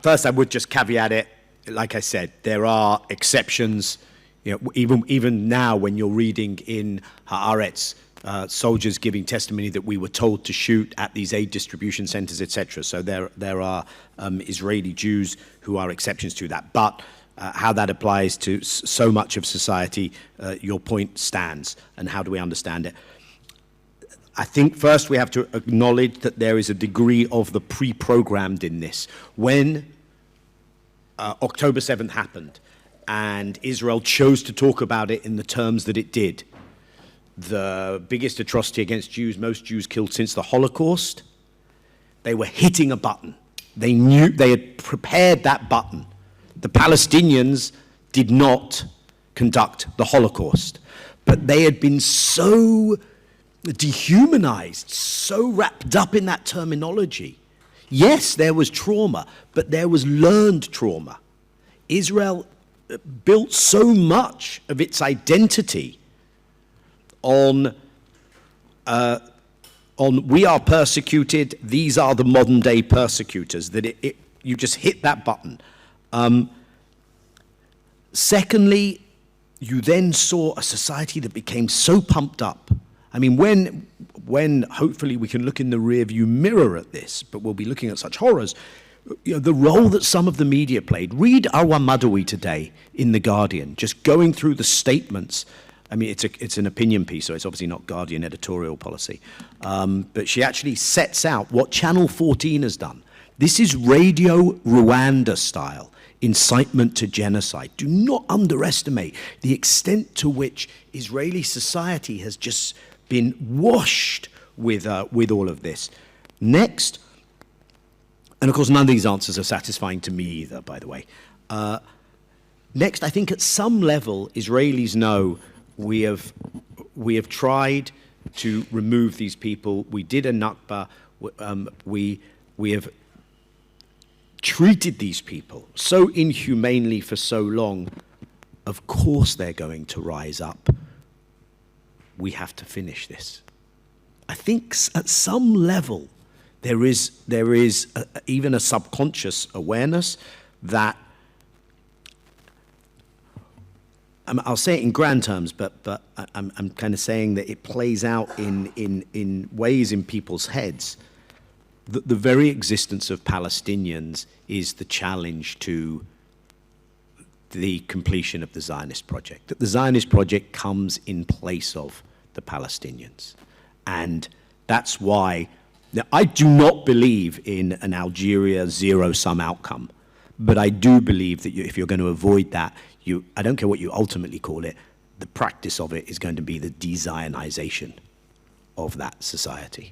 First, I would just caveat it. Like I said, there are exceptions. You know, even now, when you're reading in Haaretz, soldiers giving testimony that we were told to shoot at these aid distribution centers, etc. So there are Israeli Jews who are exceptions to that. But how that applies to so much of society, your point stands. And how do we understand it? I think first we have to acknowledge that there is a degree of the pre-programmed in this. When October 7th happened and Israel chose to talk about it in the terms that it did, the biggest atrocity against Jews, most Jews killed since the Holocaust, they were hitting a button. They knew they had prepared that button. The Palestinians did not conduct the Holocaust, but they had been so dehumanized, so wrapped up in that terminology. Yes, there was trauma, but there was learned trauma. Israel built so much of its identity on we are persecuted, these are the modern day persecutors, that you just hit that button. Secondly, you then saw a society that became so pumped up. I mean, when hopefully we can look in the rearview mirror at this, but we'll be looking at such horrors, you know, the role that some of the media played. Read Arwa Madawi today in The Guardian, just going through the statements. I mean, it's an opinion piece, so it's obviously not Guardian editorial policy. But she actually sets out what Channel 14 has done. This is Radio Rwanda style incitement to genocide. Do not underestimate the extent to which Israeli society has just been washed with all of this. Next, and of course none of these answers are satisfying to me either, by the way. Next, I think at some level Israelis know we have tried to remove these people. We did a Nakba. We have treated these people so inhumanely for so long. Of course they're going to rise up. We have to finish this. I think at some level there is even a subconscious awareness that, I'll say it in grand terms, but I'm kind of saying that it plays out in ways in people's heads. The very existence of Palestinians is the challenge to the completion of the Zionist project. That the Zionist project comes in place of the Palestinians. And that's why, now, I do not believe in an Algeria zero-sum outcome, but I do believe that if you're going to avoid that, I don't care what you ultimately call it, the practice of it is going to be the de-Zionisation of that society.